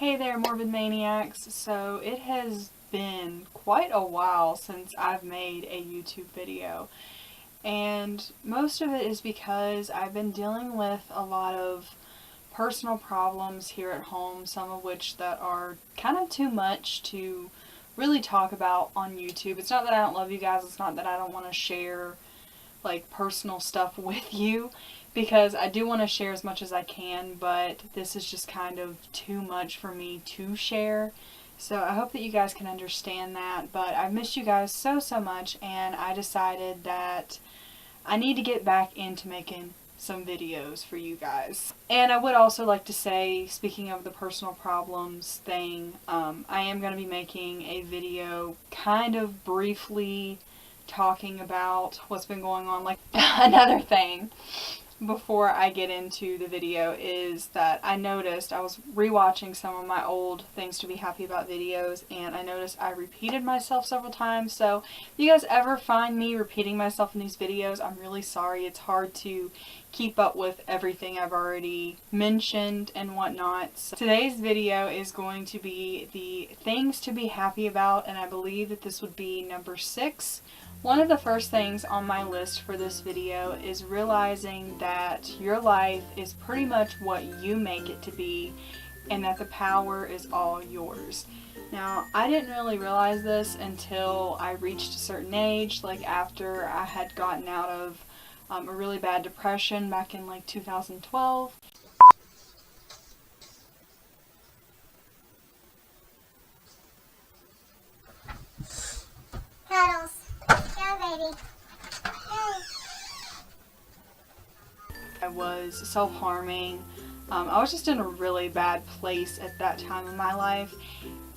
Hey there, Morbid Maniacs. So it has been quite a while since I've made a YouTube video, and most of it is because I've been dealing with a lot of personal problems here at home, some of which that are kind of too much to really talk about on YouTube. It's not that I don't love you guys, it's not that I don't want to share like personal stuff with you, because I do want to share as much as I can, but this is just kind of too much for me to share. So I hope that you guys can understand that, but I've missed you guys so much, and I decided that I need to get back into making some videos for you guys. And I would also like to say, speaking of the personal problems thing, I am going to be making a video kind of briefly talking about what's been going on. Like, another thing before I get into the video is that I noticed I was rewatching some of my old things to be happy about videos, and I noticed I repeated myself several times. So if you guys ever find me repeating myself in these videos, I'm really sorry. It's hard to keep up with everything I've already mentioned and whatnot. So today's video is going to be the things to be happy about, and I believe that this would be number 6. One of the first things on my list for this video is realizing that your life is pretty much what you make it to be, and that the power is all yours. Now, I didn't really realize this until I reached a certain age, like after I had gotten out of a really bad depression back in like 2012. Cuddles. Go, baby. I was self-harming. I was just in a really bad place at that time in my life,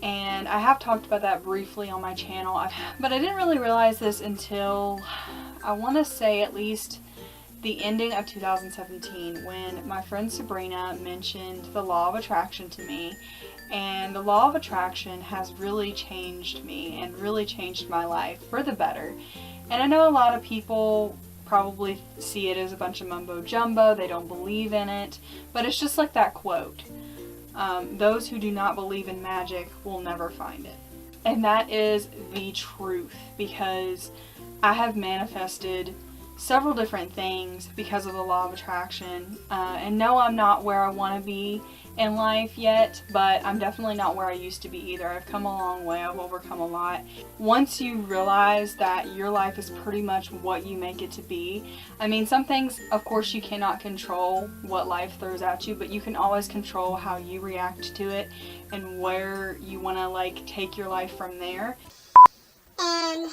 and I have talked about that briefly on my channel, but I didn't really realize this until, I want to say, at least the ending of 2017, when my friend Sabrina mentioned the law of attraction to me. And the law of attraction has really changed me and really changed my life for the better. And I know a lot of people probably see it as a bunch of mumbo jumbo, they don't believe in it, but it's just like that quote, those who do not believe in magic will never find it. And that is the truth, because I have manifested several different things because of the law of attraction, and no, I'm not where I want to be in life yet, but I'm definitely not where I used to be either. I've come a long way, I've overcome a lot. Once you realize that your life is pretty much what you make it to be, I mean, some things, of course, you cannot control what life throws at you, but you can always control how you react to it and where you want to, like, take your life from there. Sorry,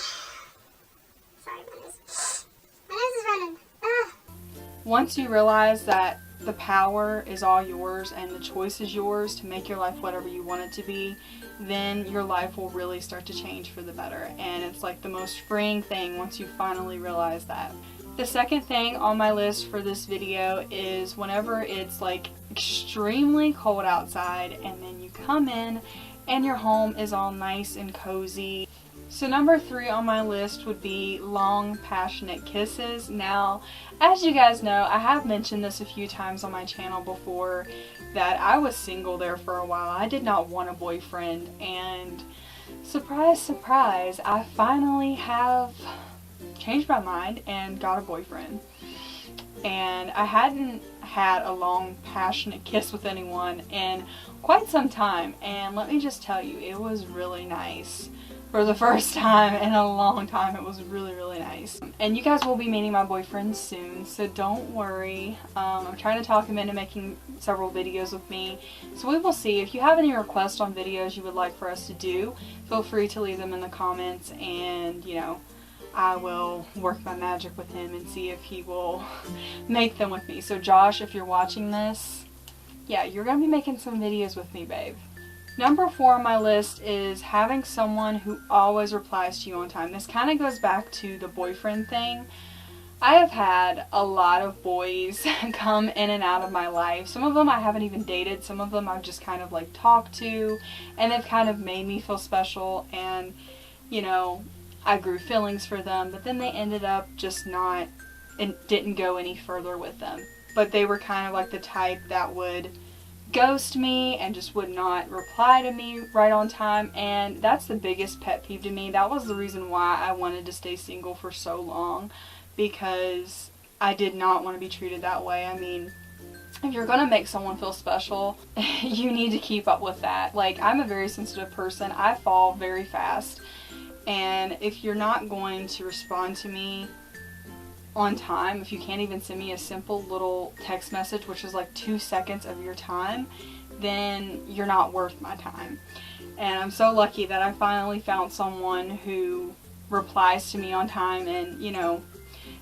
my nose is running. Once you realize that the power is all yours and the choice is yours to make your life whatever you want it to be, then your life will really start to change for the better. And it's like the most freeing thing once you finally realize that. The second thing on my list for this video is whenever it's like extremely cold outside and then you come in and your home is all nice and cozy. So number 3 on my list would be long, passionate kisses. Now, as you guys know, I have mentioned this a few times on my channel before, that I was single there for a while. I did not want a boyfriend, and surprise, surprise, I finally have changed my mind and got a boyfriend. And I hadn't had a long, passionate kiss with anyone in quite some time, and let me just tell you, it was really nice. For the first time in a long time, it was really nice. And you guys will be meeting my boyfriend soon, so don't worry. I'm trying to talk him into making several videos with me, so we will see. If you have any requests on videos you would like for us to do, feel free to leave them in the comments, and you know, I will work my magic with him and see if he will make them with me. So Josh, if you're watching this, yeah, you're gonna be making some videos with me, babe. Number 4 on my list is having someone who always replies to you on time. This kind of goes back to the boyfriend thing. I have had a lot of boys come in and out of my life. Some of them I haven't even dated. Some of them I've just kind of like talked to, and they've kind of made me feel special, and you know, I grew feelings for them, but then they ended up just not, and didn't go any further with them. But they were kind of like the type that would ghost me and just would not reply to me right on time, and that's the biggest pet peeve to me. That was the reason why I wanted to stay single for so long, because I did not want to be treated that way. I mean, if you're gonna make someone feel special, you need to keep up with that. Like, I'm a very sensitive person. I fall very fast, and if you're not going to respond to me on time, if you can't even send me a simple little text message, which is like 2 seconds of your time, then you're not worth my time. And I'm so lucky that I finally found someone who replies to me on time, and you know,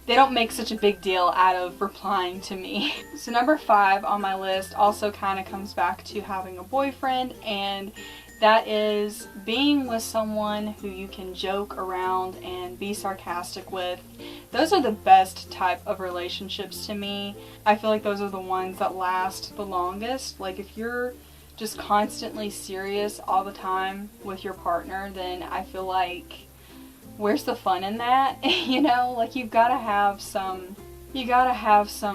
they don't make such a big deal out of replying to me. So number 5 on my list also kind of comes back to having a boyfriend, and that is being with someone who you can joke around and be sarcastic with. Those are the best type of relationships to me. I feel like those are the ones that last the longest. Like, if you're just constantly serious all the time with your partner, then I feel like, where's the fun in that? You know, like, you gotta have some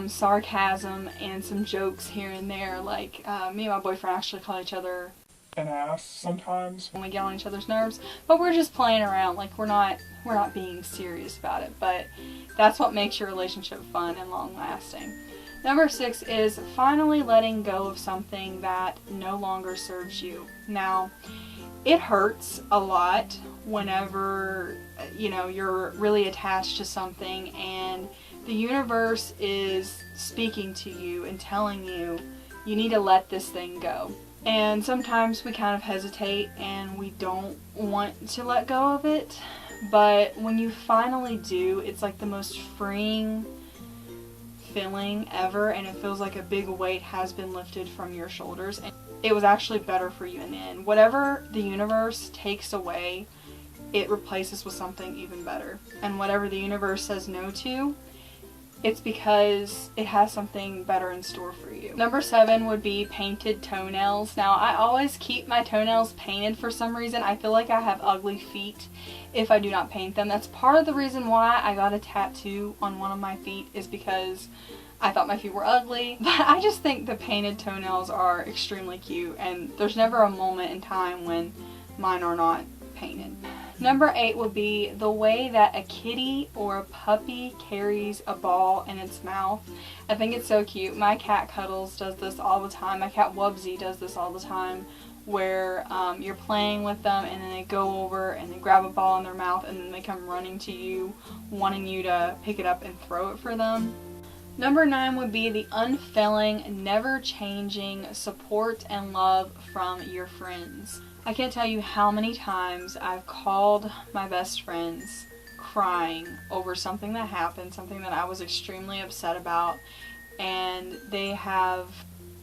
sarcasm and some jokes here and there. Like, me and my boyfriend actually call each other an ass sometimes when we get on each other's nerves, but we're just playing around. Like, we're not being serious about it, but that's what makes your relationship fun and long lasting. Number 6 is finally letting go of something that no longer serves you. Now, it hurts a lot whenever, you know, you're really attached to something and the universe is speaking to you and telling you, you need to let this thing go. And sometimes we kind of hesitate and we don't want to let go of it. But when you finally do, it's like the most freeing feeling ever, and it feels like a big weight has been lifted from your shoulders. And it was actually better for you in the end. Whatever the universe takes away, it replaces with something even better. And whatever the universe says no to, it's because it has something better in store for you. Number 7 would be painted toenails. Now, I always keep my toenails painted for some reason. I feel like I have ugly feet if I do not paint them. That's part of the reason why I got a tattoo on one of my feet, is because I thought my feet were ugly. But I just think the painted toenails are extremely cute, and there's never a moment in time when mine are not painted. Number 8 would be the way that a kitty or a puppy carries a ball in its mouth. I think it's so cute. My cat Cuddles does this all the time. My cat Wubsy does this all the time, where you're playing with them and then they go over and they grab a ball in their mouth and then they come running to you, wanting you to pick it up and throw it for them. Number 9 would be the unfailing, never-changing support and love from your friends. I can't tell you how many times I've called my best friends crying over something that happened, something that I was extremely upset about, and they have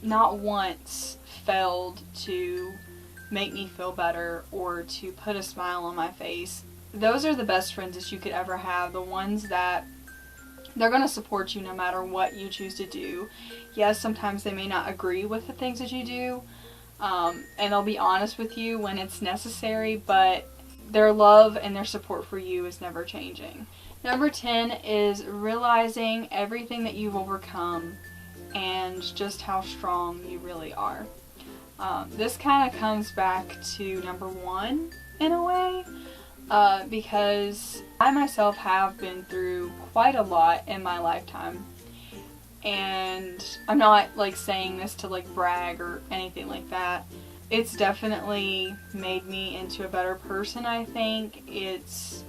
not once failed to make me feel better or to put a smile on my face. Those are the best friends that you could ever have, the ones that they're going to support you no matter what you choose to do. Yes, sometimes they may not agree with the things that you do, and they'll be honest with you when it's necessary, but their love and their support for you is never changing. Number 10 is realizing everything that you've overcome and just how strong you really are. This kind of comes back to number 1 in a way, because I myself have been through quite a lot in my lifetime. And I'm not like saying this to like brag or anything like that. It's definitely made me into a better person, I think. It's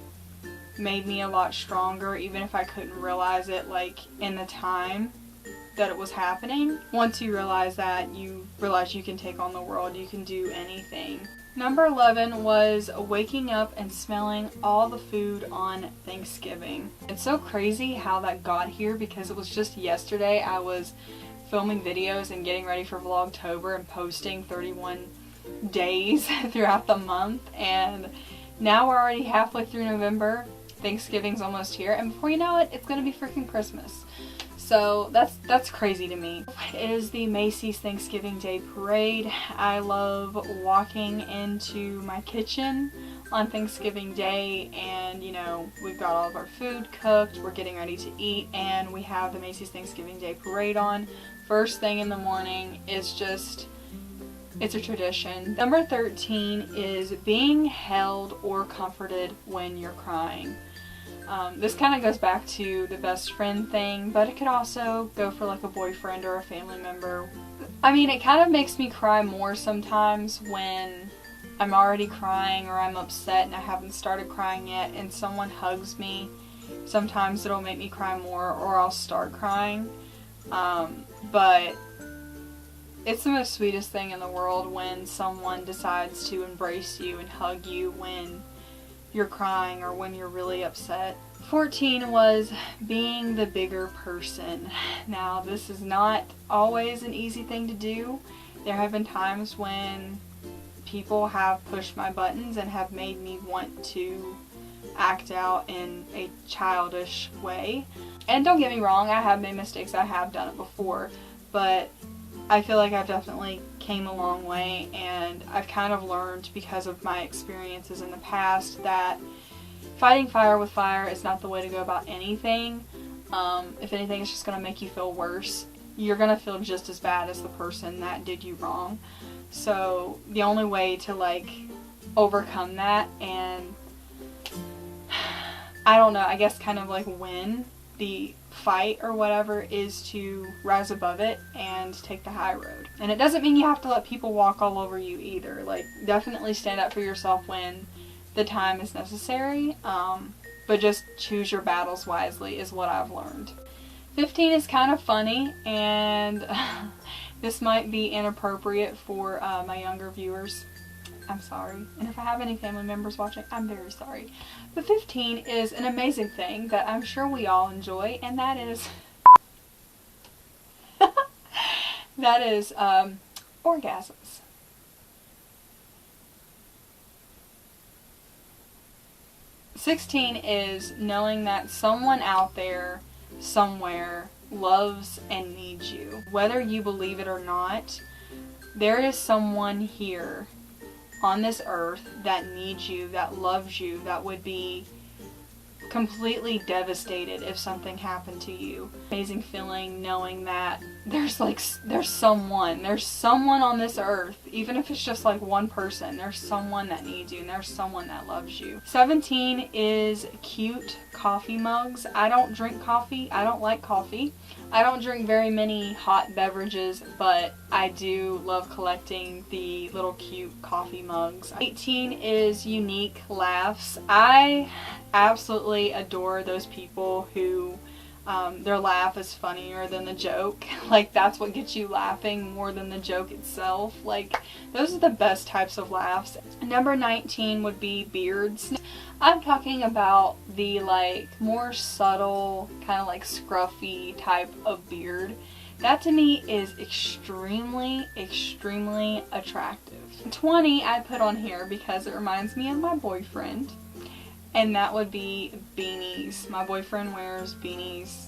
made me a lot stronger, even if I couldn't realize it like in the time that it was happening. Once you realize that, you realize you can take on the world, you can do anything. Number 11 was waking up and smelling all the food on Thanksgiving. It's so crazy how that got here, because it was just yesterday I was filming videos and getting ready for Vlogtober and posting 31 days throughout the month, and now we're already halfway through November. Thanksgiving's almost here, and before you know it, it's gonna be freaking Christmas. So that's crazy to me. It is the Macy's Thanksgiving Day Parade. I love walking into my kitchen on Thanksgiving Day, and you know, we've got all of our food cooked, we're getting ready to eat, and we have the Macy's Thanksgiving Day Parade on. First thing in the morning is just It's a tradition. Number 13 is being held or comforted when you're crying. This kind of goes back to the best friend thing, but it could also go for like a boyfriend or a family member. I mean, it kind of makes me cry more sometimes when I'm already crying or I'm upset and I haven't started crying yet and someone hugs me. Sometimes it'll make me cry more or I'll start crying. But it's the most sweetest thing in the world when someone decides to embrace you and hug you when you're crying or when you're really upset. 14 was being the bigger person. Now, this is not always an easy thing to do. There have been times when people have pushed my buttons and have made me want to act out in a childish way. And don't get me wrong, I have made mistakes. I have done it before, but I feel like I've definitely came a long way, and I've kind of learned because of my experiences in the past that fighting fire with fire is not the way to go about anything. If anything, it's just going to make you feel worse. You're going to feel just as bad as the person that did you wrong. So the only way to like overcome that and I don't know, I guess kind of like win the fight or whatever is to rise above it and take the high road. And it doesn't mean you have to let people walk all over you either. Like, definitely stand up for yourself when the time is necessary, but just choose your battles wisely is what I've learned. 15 is kind of funny, and this might be inappropriate for my younger viewers. I'm sorry. And if I have any family members watching, I'm very sorry. But 15 is an amazing thing that I'm sure we all enjoy, and that is orgasms. Sixteen is knowing that someone out there, somewhere, loves and needs you. Whether you believe it or not, there is someone here on this earth that needs you, that loves you, that would be completely devastated if something happened to you. Amazing feeling knowing that there's someone on this earth, even if it's just like one person, there's someone that needs you and there's someone that loves you. 17 is cute coffee mugs. I don't drink coffee. I don't like coffee. I don't drink very many hot beverages, but I do love collecting the little cute coffee mugs. 18 is unique laughs. I absolutely adore those people who their laugh is funnier than the joke. Like, that's what gets you laughing more than the joke itself. Like, those are the best types of laughs. Number 19 would be beards. I'm talking about the like more subtle, kind of like scruffy type of beard. That to me is extremely, extremely attractive. 20 I put on here because it reminds me of my boyfriend. And that would be beanies. My boyfriend wears beanies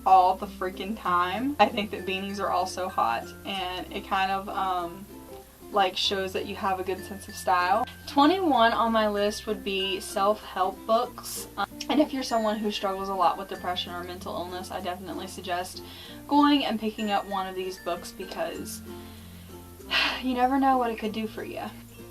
all the freaking time. I think that beanies are also hot, and it kind of like shows that you have a good sense of style. 21 on my list would be self-help books. And if you're someone who struggles a lot with depression or mental illness, I definitely suggest going and picking up one of these books because you never know what it could do for you.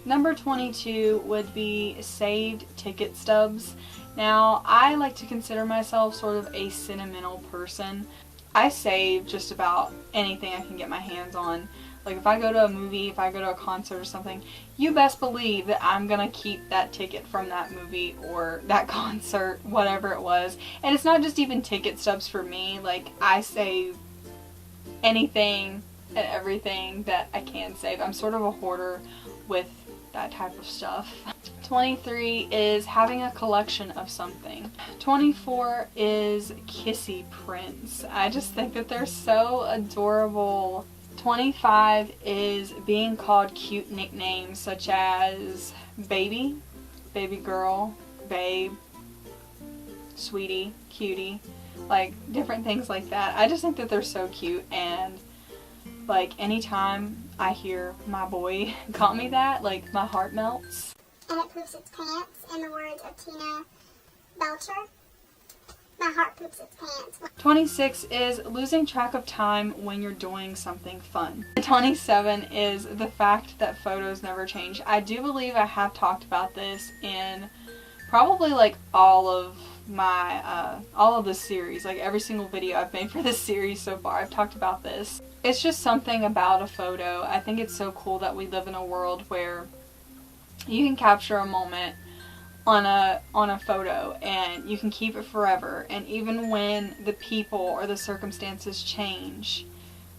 Number 22 would be saved ticket stubs. Now, I like to consider myself sort of a sentimental person. I save just about anything I can get my hands on. Like, if I go to a movie, if I go to a concert or something, you best believe that I'm gonna keep that ticket from that movie or that concert, whatever it was. And it's not just even ticket stubs for me. Like, I save anything and everything that I can save. I'm sort of a hoarder with that type of stuff. 23 is having a collection of something. 24 is kissy prints. I just think that they're so adorable. 25 is being called cute nicknames such as baby, baby girl, babe, sweetie, cutie, like different things like that. I just think that they're so cute, and like anytime I hear my boy call me that, like my heart melts. And it poops its pants, in the words of Tina Belcher. My heart poops its pants. 26 is losing track of time when you're doing something fun. 27 is the fact that photos never change. I do believe I have talked about this in probably like all of the series, like every single video I've made for this series so far. I've talked about this. It's just something about a photo. I think it's so cool that we live in a world where you can capture a moment on a photo and you can keep it forever, and even when the people or the circumstances change,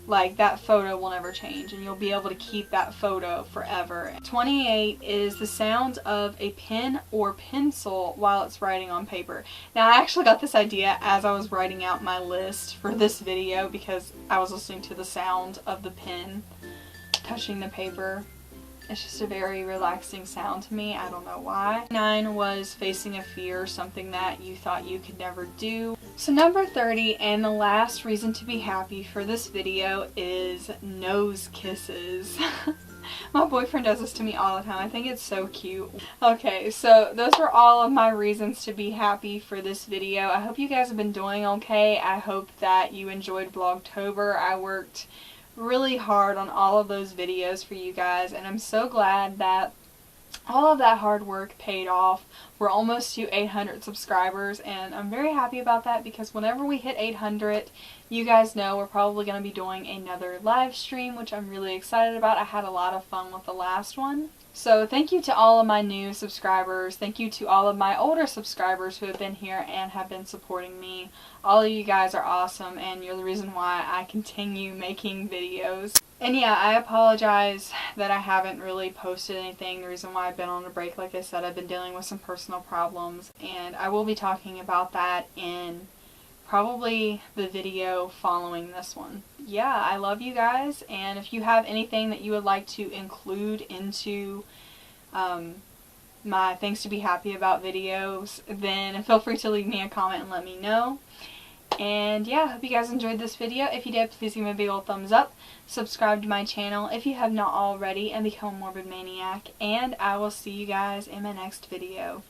like that photo will never change and you'll be able to keep that photo forever. 28 is the sound of a pen or pencil while it's writing on paper. Now I actually got this idea as I was writing out my list for this video because I was listening to the sound of the pen touching the paper. It's just a very relaxing sound to me. I don't know why. 9 was facing a fear, something that you thought you could never do. So number 30, and the last reason to be happy for this video, is nose kisses. My boyfriend does this to me all the time. I think it's so cute. Okay, so those are all of my reasons to be happy for this video. I hope you guys have been doing okay. I hope that you enjoyed Vlogtober. I worked really hard on all of those videos for you guys, and I'm so glad that all of that hard work paid off. We're almost to 800 subscribers, and I'm very happy about that because whenever we hit 800, you guys know we're probably going to be doing another live stream, which I'm really excited about. I had a lot of fun with the last one. So thank you to all of my new subscribers. Thank you to all of my older subscribers who have been here and have been supporting me. All of you guys are awesome, and you're the reason why I continue making videos. And yeah, I apologize that I haven't really posted anything. The reason why I've been on a break, like I said, I've been dealing with some personal problems, and I will be talking about that in probably the video following this one. Yeah, I love you guys, and if you have anything that you would like to include into my things to be happy about videos, then feel free to leave me a comment and let me know. And yeah, I hope you guys enjoyed this video. If you did, please give me a big old thumbs up. Subscribe to my channel if you have not already, and become a morbid maniac. And I will see you guys in my next video.